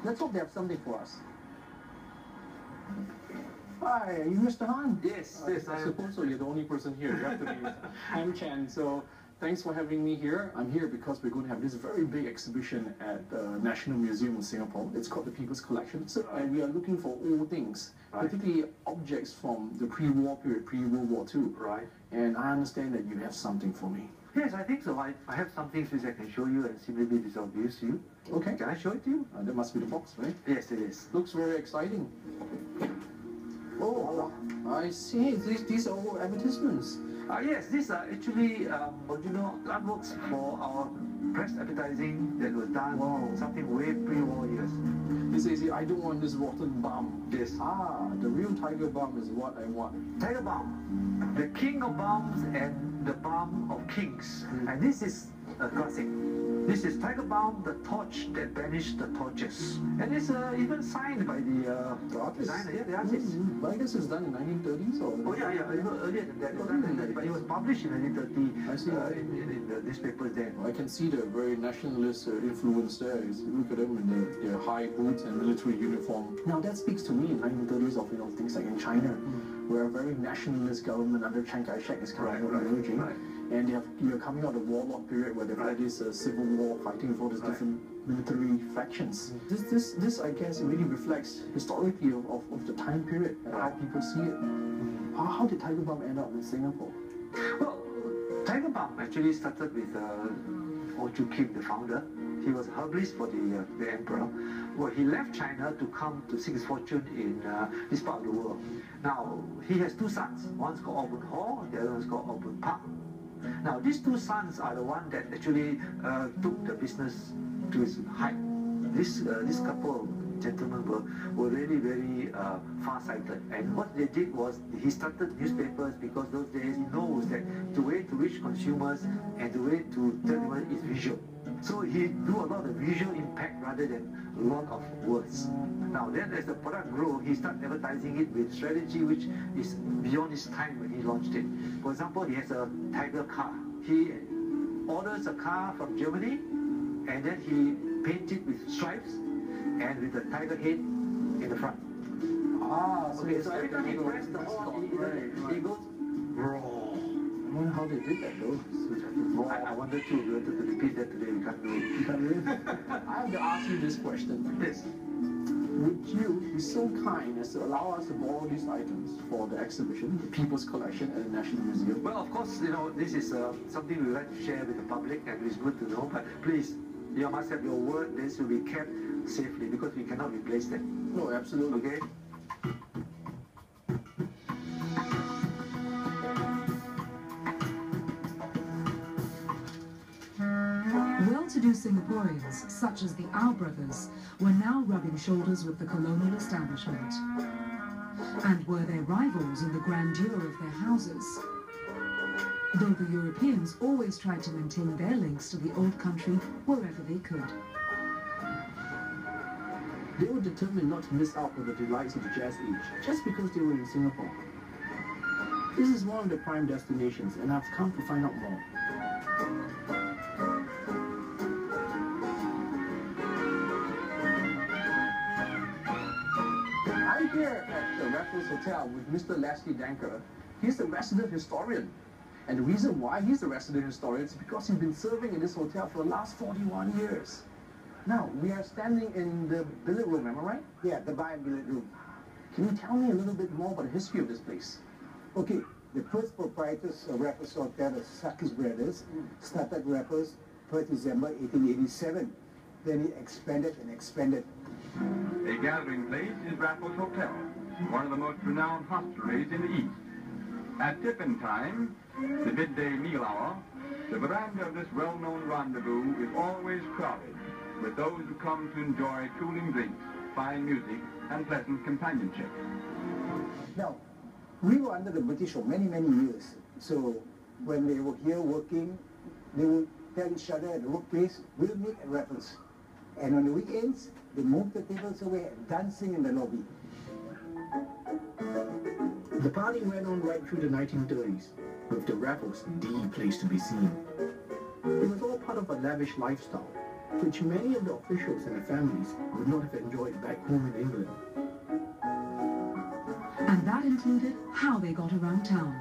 Let's hope they have something for us. Hi, are you Mr. Han? Yes, I suppose so. You're the only person here. You have to be Han Chan. So thanks for having me here. I'm here because we're going to have this very big exhibition at the National Museum of Singapore. It's called the People's Collection. So, and we are looking for old things, particularly objects from the pre-war period, pre-World War II. Right. And I understand that you have something for me. Yes, I think so. I have some things which I can show you and see maybe this is of use to you. Okay. Can I show it to you? That must be the box, right? Yes, it is. Looks very exciting. Oh, I see. These are all advertisements. Yes, these are actually original artworks for our press advertising that was done something way pre-war years. This says, I don't want this rotten bum. Yes. The real tiger bum is what I want. Tiger Balm, the king of balms and the balm of kings. And this is a classic. This is Tiger Balm, the torch that banished the torches. And it's even signed by the designer, the artist. But I guess it's done in 1930s or? Oh yeah, even earlier than that. It was done in 1930, but it was published in 1930. I see. In the newspapers then. I can see the very nationalist influence there. You look at them in their high boots and military uniform. Now that speaks to me in 1930s of things like in China, where a very nationalist government under Chiang Kai-shek is coming out emerging. And you're coming out of the warlord period where they've had this civil war fighting for these different military factions. This I guess really reflects historically of the time period and how people see it. How did Tiger Balm end up in Singapore? Well, Tiger Balm actually started with Ho Chu Kim, the founder. He was a herbalist for the emperor. Well, he left China to come to seek his fortune in this part of the world. Now, he has two sons. One's called Auburn Hall, the other one's called Auburn Park. Now, these two sons are the one that actually took the business to its height. This couple of gentlemen were really very far-sighted. And what they did was, he started newspapers because those days he knows that the way to reach consumers and the way to tell them is visual. So he do a lot of visual impact rather than a lot of words. Now then, as the product grew, he started advertising it with strategy which is beyond his time when he launched it. For example, he has a tiger car. He orders a car from Germany and then he paints it with stripes and with a tiger head in the front. Okay, so every time he presses the horn, he goes raw. I wonder how they did that though. I wonder too. We wanted to repeat that today. We can't do it. You can't do it? I have to ask you this question. Yes. Would you be so kind as to allow us to borrow these items for the exhibition, the People's Collection at the National Museum? Well, of course, this is something we like to share with the public, and it's good to know. But please, you must have your word. This will be kept safely because we cannot replace them. No, absolutely. Okay. Well-to-do Singaporeans, such as the Au brothers, were now rubbing shoulders with the colonial establishment. And were they rivals in the grandeur of their houses? Though the Europeans always tried to maintain their links to the old country wherever they could. They were determined not to miss out on the delights of the Jazz Age, just because they were in Singapore. This is one of the prime destinations, and I've come to find out more. I'm here at the Raffles Hotel with Mr. Leslie Danker. He's the resident historian. And the reason why he's the resident historian is because he's been serving in this hotel for the last 41 years. Now, we are standing in the billet room, am I right? Yeah, the bar and billet room. Can you tell me a little bit more about the history of this place? Okay, the first proprietors of Raffles Hotel, the Sakis brothers, started Raffles 1st December 1887. Then it expanded and expanded. A gathering place is Raffles Hotel, one of the most renowned hostelries in the East. At tiffin time, the midday meal hour, the veranda of this well-known rendezvous is always crowded with those who come to enjoy cooling drinks, fine music, and pleasant companionship. Now, we were under the British for many, many years. So when they were here working, they would tell each other at the workplace, we'll meet at Raffles. And on the weekends, they moved the tables away and dancing in the lobby. The party went on right through the 1930s, with the Raffles the place to be seen. It was all part of a lavish lifestyle, which many of the officials and their families would not have enjoyed back home in England. And that included how they got around town.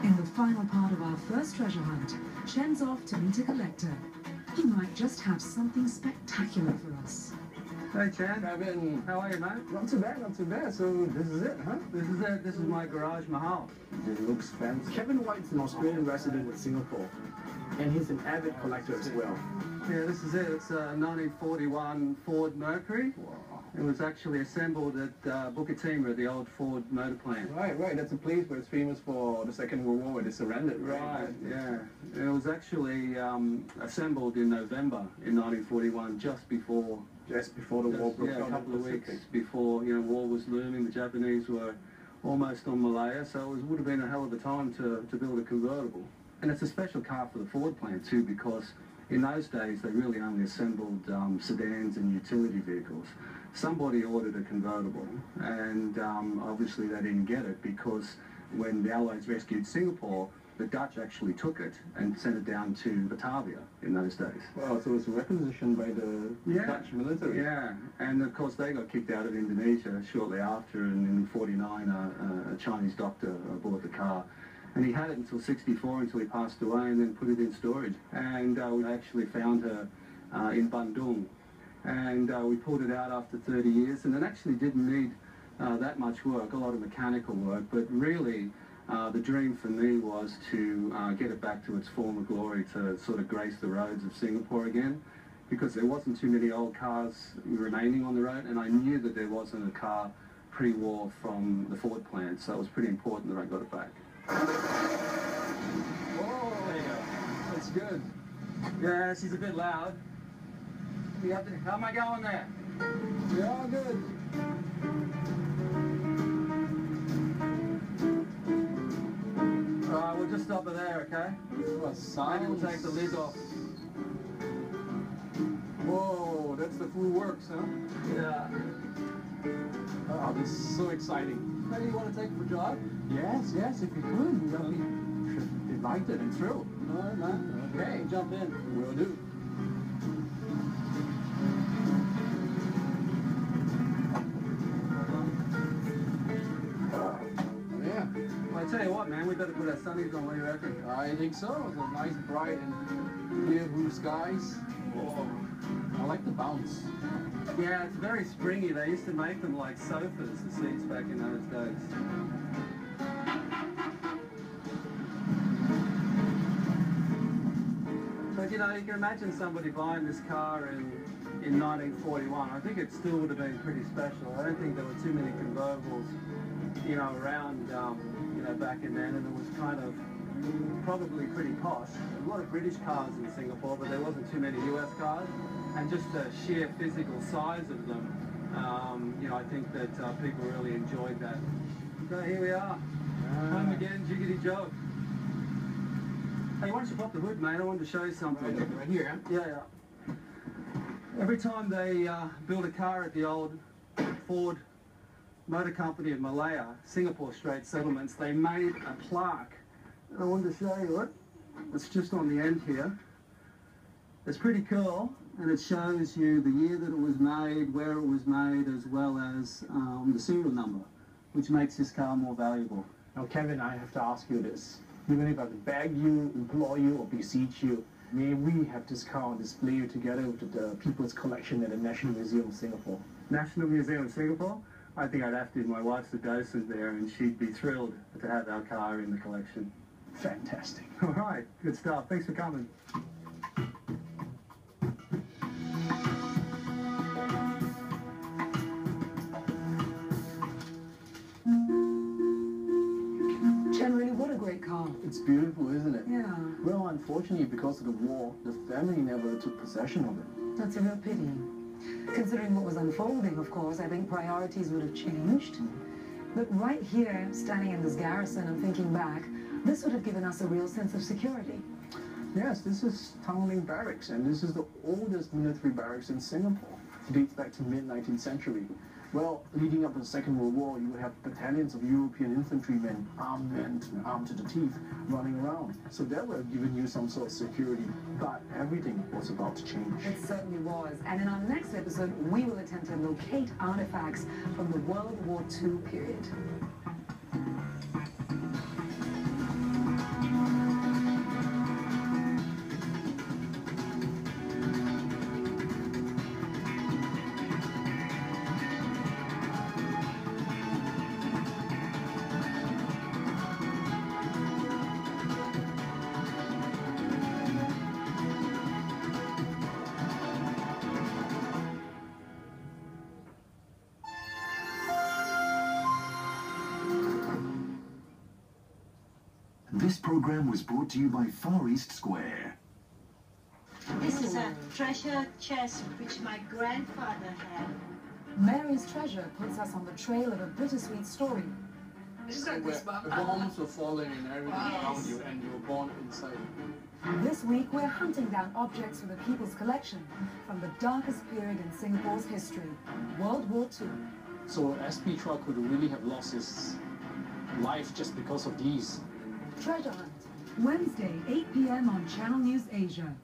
In the final part of our first treasure hunt, Shen's off to meet a collector. He might just have something spectacular for us. Hey Chen, Kevin, how are you, mate? not too bad, not too bad. So this is it, huh? This is it. This is my garage mahal. It looks fancy. Kevin White's an Australian resident in Singapore, and he's an avid collector as well. Yeah, this is it. It's a 1941 Ford Mercury. It was actually assembled at Bukit Timah, the old Ford motor plant. Right. That's a place where it's famous for the Second World War where they surrendered, Right, yeah. It was actually assembled in November in 1941, just before the war broke out. a couple of weeks before, war was looming. The Japanese were almost on Malaya, so it would have been a hell of a time to build a convertible. And it's a special car for the Ford plant too, because in those days they really only assembled sedans and utility vehicles. Somebody ordered a convertible, and obviously they didn't get it, because when the Allies rescued Singapore, the Dutch actually took it and sent it down to Batavia in those days. Wow, so it's requisitioned by the Dutch military. Yeah, and of course they got kicked out of Indonesia shortly after, and in '49 a Chinese doctor bought the car. And he had it until '64, until he passed away, and then put it in storage. And we actually found her in Bandung. And we pulled it out after 30 years, and it actually didn't need that much work, a lot of mechanical work, but really the dream for me was to get it back to its former glory, to sort of grace the roads of Singapore again, because there wasn't too many old cars remaining on the road, and I knew that there wasn't a car pre-war from the Ford plant, so it was pretty important that I got it back. Whoa, there you go. That's good. Yeah, she's a bit loud. How am I going there? Yeah, all good. Alright, we'll just stop her there, okay? Maybe we'll take the lid off. Whoa, that's the full works, huh? Yeah. Oh, this is so exciting. Maybe you want to take it for a drive? Yes, if you could. I'll be delighted and thrilled. Alright, man. Okay. Jump in. Will do. Well, I tell you what, man, we better put our sunnies on. What do you reckon? I think so. It's a nice, bright and clear blue skies. Oh, I like the bounce. Yeah, it's very springy. They used to make them like sofas, the seats back in those days. But you can imagine somebody buying this car in 1941. I think it still would have been pretty special. I don't think there were too many convertibles, around, back in then, and it was kind of probably pretty posh. A lot of British cars in Singapore, but there wasn't too many US cars, and just the sheer physical size of them, I think that people really enjoyed that. So here we are, home again, Jiggity Joe. Hey, why don't you pop the hood, mate? I wanted to show you something. Right here, huh? Yeah. Every time they build a car at the old Ford Motor Company of Malaya, Singapore Strait Settlements, they made a plaque. I wanted to show you it. It's just on the end here. It's pretty cool, and it shows you the year that it was made, where it was made, as well as the serial number, which makes this car more valuable. Now, Kevin, I have to ask you this. Even if I beg you, implore you, or beseech you, may we have this car on display together with the People's Collection at the National Museum of Singapore? National Museum of Singapore? I think I'd have to. My wife's a docent there, and she'd be thrilled to have our car in the collection. Fantastic. All right, good stuff. Thanks for coming. Generally, what a great car. It's beautiful, isn't it? Yeah. Well, unfortunately, because of the war, the family never took possession of it. That's a real pity. Considering what was unfolding, of course, I think priorities would have changed. But right here, standing in this garrison and thinking back, this would have given us a real sense of security. Yes, this is Tanglin Barracks, and this is the oldest military barracks in Singapore. It dates back to mid-19th century. Well, leading up to the Second World War, you would have battalions of European infantrymen, armed men, armed to the teeth, running around. So that would have given you some sort of security. But everything was about to change. It certainly was. And in our next episode, we will attempt to locate artifacts from the World War II period. This program was brought to you by Far East Square. This is a treasure chest which my grandfather had. Mary's Treasure puts us on the trail of a bittersweet story. Where the bombs were falling and everything around you, and you were born inside. This week, we're hunting down objects from the People's Collection from the darkest period in Singapore's history, World War II. So S.P. Chua could really have lost his life just because of these. Treasure Hunt, Wednesday, 8 p.m. on Channel News Asia.